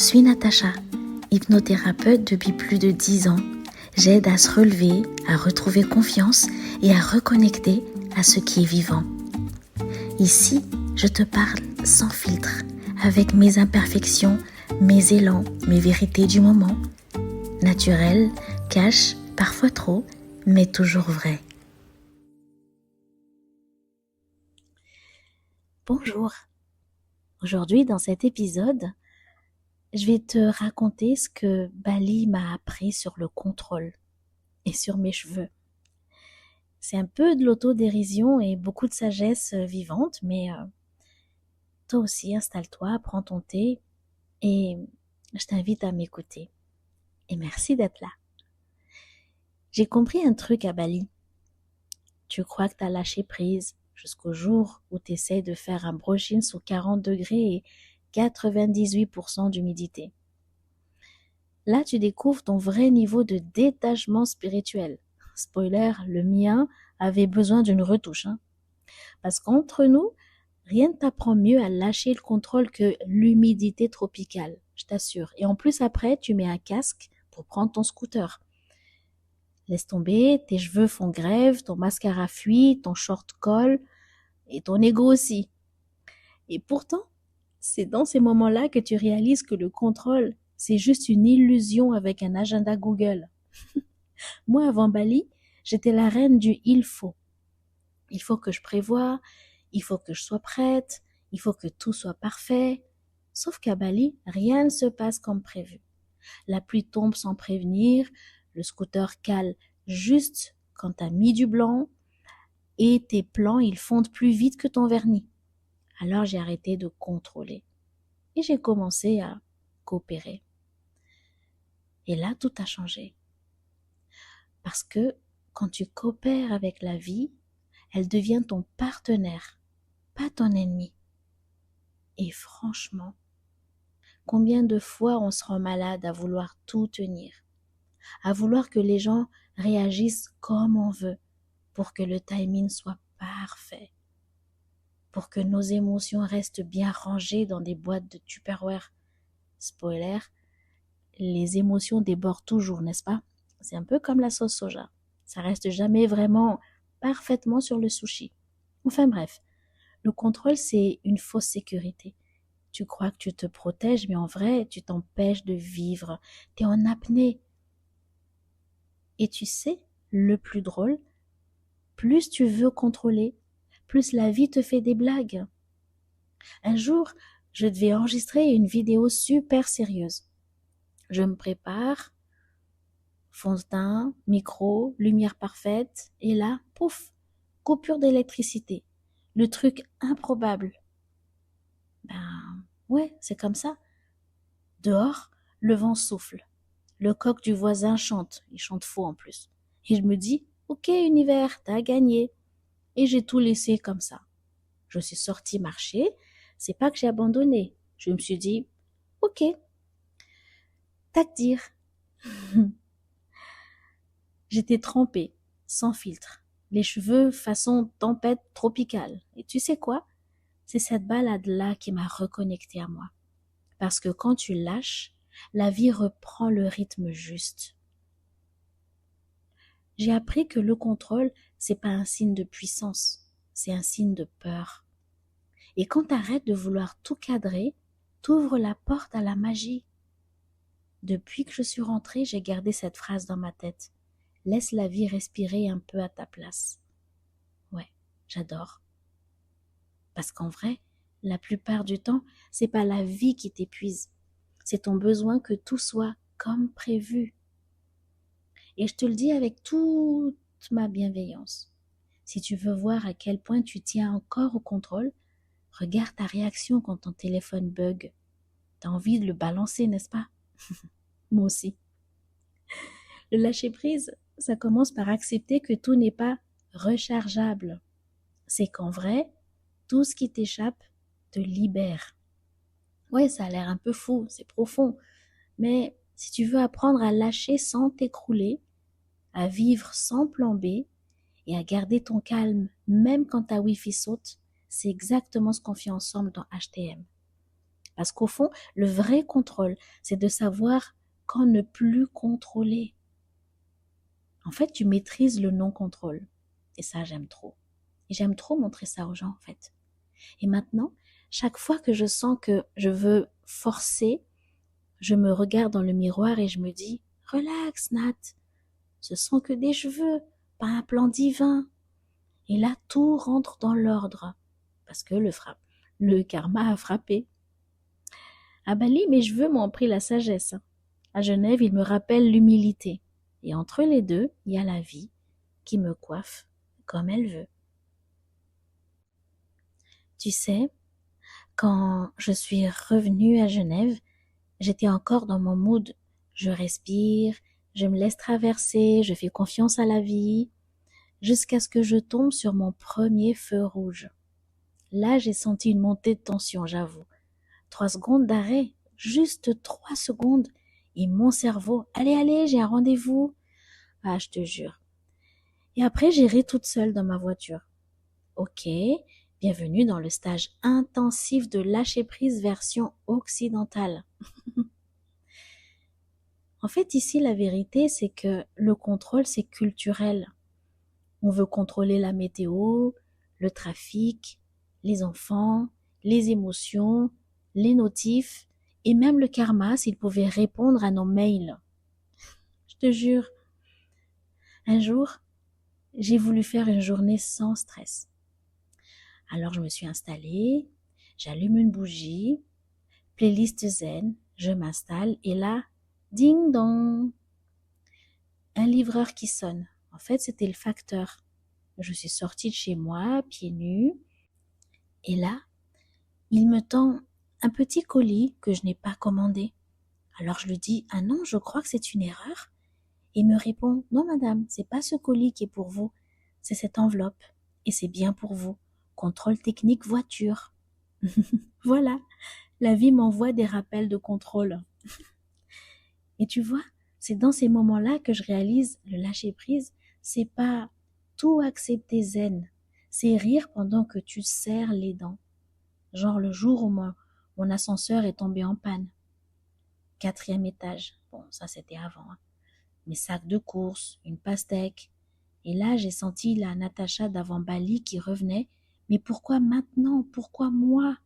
suis Natacha, hypnothérapeute depuis plus de 10 ans. J'aide à se relever, à retrouver confiance et à reconnecter à ce qui est vivant. Ici, je te parle sans filtre, avec mes imperfections, mes élans, mes vérités du moment. Naturelles, cash, parfois trop, mais toujours vraies. Bonjour. Aujourd'hui, dans cet épisode, je vais te raconter ce que Bali m'a appris sur le contrôle et sur mes cheveux. C'est un peu de l'autodérision et beaucoup de sagesse vivante, mais toi aussi, installe-toi, prends ton thé et je t'invite à m'écouter. Et merci d'être là. J'ai compris un truc à Bali. Tu crois que tu as lâché prise jusqu'au jour où tu essaies de faire un brushing sous 40 degrés et 98% d'humidité. Là, tu découvres ton vrai niveau de détachement spirituel. Spoiler, le mien avait besoin d'une retouche. Parce qu'entre nous, rien ne t'apprend mieux à lâcher le contrôle que l'humidité tropicale, je t'assure. Et en plus, après, tu mets un casque pour prendre ton scooter. Laisse tomber, tes cheveux font grève, ton mascara fuit, ton short colle et ton ego aussi. Et pourtant, c'est dans ces moments-là que tu réalises que le contrôle, c'est juste une illusion avec un agenda Google. Moi, avant Bali, j'étais la reine du il faut. Il faut que je prévoie, il faut que je sois prête, il faut que tout soit parfait. Sauf qu'à Bali, rien ne se passe comme prévu. La pluie tombe sans prévenir, le scooter cale juste quand t'as mis du blanc et tes plans, ils fondent plus vite que ton vernis. Alors j'ai arrêté de contrôler et j'ai commencé à coopérer. Et là, tout a changé. Parce que quand tu coopères avec la vie, elle devient ton partenaire, pas ton ennemi. Et franchement, combien de fois on se rend malade à vouloir tout tenir, à vouloir que les gens réagissent comme on veut pour que le timing soit parfait, pour que nos émotions restent bien rangées dans des boîtes de Tupperware. Spoiler, les émotions débordent toujours, n'est-ce pas? C'est un peu comme la sauce soja. Ça reste jamais vraiment parfaitement sur le sushi. Enfin bref, le contrôle, c'est une fausse sécurité. Tu crois que tu te protèges, mais en vrai, tu t'empêches de vivre. T'es en apnée. Et tu sais, le plus drôle, plus tu veux contrôler, plus la vie te fait des blagues. Un jour, je devais enregistrer une vidéo super sérieuse. Je me prépare, fond de teint, micro, lumière parfaite, et là, pouf, coupure d'électricité. Le truc improbable. Ben, ouais, c'est comme ça. Dehors, le vent souffle. Le coq du voisin chante. Il chante faux en plus. Et je me dis, ok univers, t'as gagné. Et j'ai tout laissé comme ça. Je suis sortie marcher. C'est pas que j'ai abandonné. Je me suis dit, ok, tac dire. J'étais trempée, sans filtre. Les cheveux façon tempête tropicale. Et tu sais quoi? C'est cette balade-là qui m'a reconnectée à moi. Parce que quand tu lâches, la vie reprend le rythme juste. J'ai appris que le contrôle, c'est pas un signe de puissance, c'est un signe de peur. Et quand t'arrêtes de vouloir tout cadrer, t'ouvres la porte à la magie. Depuis que je suis rentrée, j'ai gardé cette phrase dans ma tête. Laisse la vie respirer un peu à ta place. Ouais, j'adore. Parce qu'en vrai, la plupart du temps, c'est pas la vie qui t'épuise. C'est ton besoin que tout soit comme prévu. Et je te le dis avec toute ma bienveillance. Si tu veux voir à quel point tu tiens encore au contrôle, regarde ta réaction quand ton téléphone bug. T'as envie de le balancer, n'est-ce pas? Moi aussi. Le lâcher-prise, ça commence par accepter que tout n'est pas rechargeable. C'est qu'en vrai, tout ce qui t'échappe te libère. Ouais, ça a l'air un peu fou, c'est profond. Mais si tu veux apprendre à lâcher sans t'écrouler, à vivre sans plan B et à garder ton calme même quand ta Wi-Fi saute, c'est exactement ce qu'on fait ensemble dans HTM. Parce qu'au fond, le vrai contrôle, c'est de savoir quand ne plus contrôler. En fait, tu maîtrises le non-contrôle. Et ça, j'aime trop. Et j'aime trop montrer ça aux gens, en fait. Et maintenant, chaque fois que je sens que je veux forcer, je me regarde dans le miroir et je me dis, relax, Nat, ce sont que des cheveux, pas un plan divin. Et là, tout rentre dans l'ordre. Parce que le karma a frappé. À Bali, mes cheveux m'ont pris la sagesse. À Genève, ils me rappellent l'humilité. Et entre les deux, il y a la vie qui me coiffe comme elle veut. Tu sais, quand je suis revenue à Genève, j'étais encore dans mon mood. Je respire, je me laisse traverser, je fais confiance à la vie, jusqu'à ce que je tombe sur mon premier feu rouge. Là, j'ai senti une montée de tension, j'avoue. 3 secondes d'arrêt, juste 3 secondes, et mon cerveau, allez, allez, j'ai un rendez-vous. Ah, je te jure. Et après, j'ai ri toute seule dans ma voiture. Ok, bienvenue dans le stage intensif de lâcher prise version occidentale. En fait, ici, la vérité, c'est que le contrôle, c'est culturel. On veut contrôler la météo, le trafic, les enfants, les émotions, les notifs, et même le karma s'il pouvait répondre à nos mails. Je te jure, un jour, j'ai voulu faire une journée sans stress. Alors je me suis installée, j'allume une bougie, playlist zen, je m'installe et là, ding dong, un livreur qui sonne. En fait, c'était le facteur. Je suis sortie de chez moi, pieds nus, et là, il me tend un petit colis que je n'ai pas commandé. Alors je lui dis, ah non, je crois que c'est une erreur. Et il me répond, non madame, c'est pas ce colis qui est pour vous, c'est cette enveloppe. Et c'est bien pour vous. Contrôle technique voiture. Voilà, la vie m'envoie des rappels de contrôle. Et tu vois, c'est dans ces moments-là que je réalise le lâcher prise, c'est pas tout accepter zen, c'est rire pendant que tu serres les dents. Genre le jour où mon ascenseur est tombé en panne. 4e étage. Bon, ça c'était avant. Hein. Mes sacs de courses, une pastèque. Et là, j'ai senti la Natacha d'avant Bali qui revenait. Mais pourquoi maintenant? Pourquoi moi?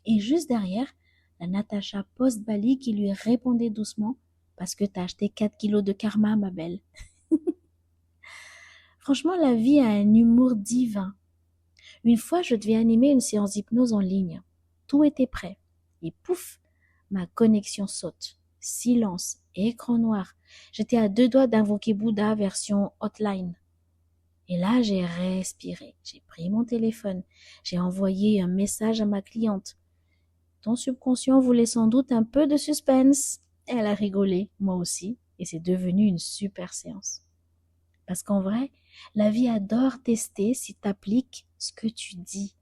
Et juste derrière, la Natacha post-Bali qui lui répondait doucement parce que t'as acheté 4 kilos de karma, ma belle. Franchement, la vie a un humour divin. Une fois, je devais animer une séance d'hypnose en ligne. Tout était prêt. Et pouf, ma connexion saute. Silence, écran noir. J'étais à 2 doigts d'invoquer Bouddha version hotline. Et là, j'ai respiré. J'ai pris mon téléphone. J'ai envoyé un message à ma cliente. Ton subconscient voulait sans doute un peu de suspense. Elle a rigolé, moi aussi, et c'est devenu une super séance. Parce qu'en vrai, la vie adore tester si t'appliques ce que tu dis.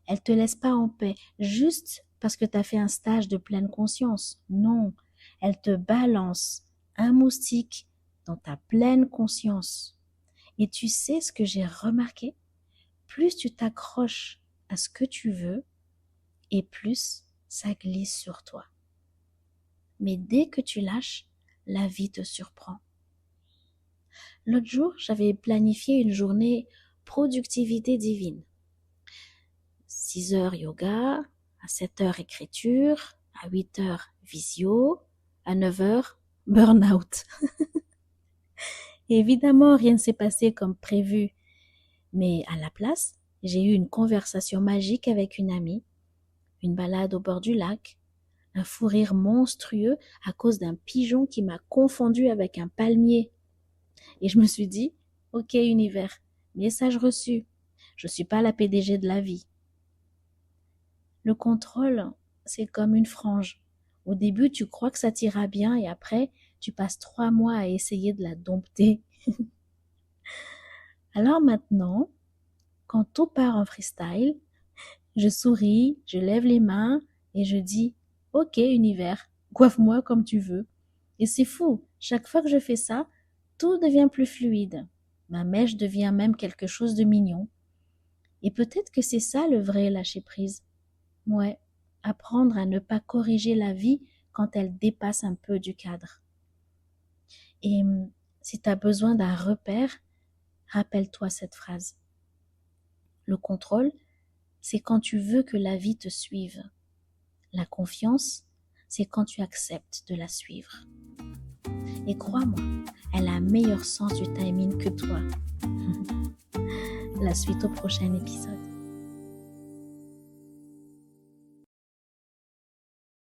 Elle te laisse pas en paix, juste parce que t'as fait un stage de pleine conscience. Non, elle te balance un moustique dans ta pleine conscience. Et tu sais ce que j'ai remarqué? Plus tu t'accroches à ce que tu veux, et plus ça glisse sur toi. Mais dès que tu lâches, la vie te surprend. L'autre jour, j'avais planifié une journée productivité divine. 6 heures yoga, à 7 heures écriture, à 8 heures visio, à 9 heures burn-out. Évidemment, rien ne s'est passé comme prévu, mais à la place, j'ai eu une conversation magique avec une amie, une balade au bord du lac, un fou rire monstrueux à cause d'un pigeon qui m'a confondu avec un palmier. Et je me suis dit, ok univers, message reçu, je suis pas la PDG de la vie. Le contrôle, c'est comme une frange. Au début, tu crois que ça t'ira bien et après, tu passes 3 mois à essayer de la dompter. Alors maintenant, quand tout part en freestyle, je souris, je lève les mains et je dis, ok univers, coiffe-moi comme tu veux. Et c'est fou, chaque fois que je fais ça, tout devient plus fluide. Ma mèche devient même quelque chose de mignon. Et peut-être que c'est ça le vrai lâcher prise. Ouais, apprendre à ne pas corriger la vie quand elle dépasse un peu du cadre. Et si tu as besoin d'un repère, rappelle-toi cette phrase. Le contrôle, c'est quand tu veux que la vie te suive. La confiance, c'est quand tu acceptes de la suivre. Et crois-moi, elle a un meilleur sens du timing que toi. La suite au prochain épisode.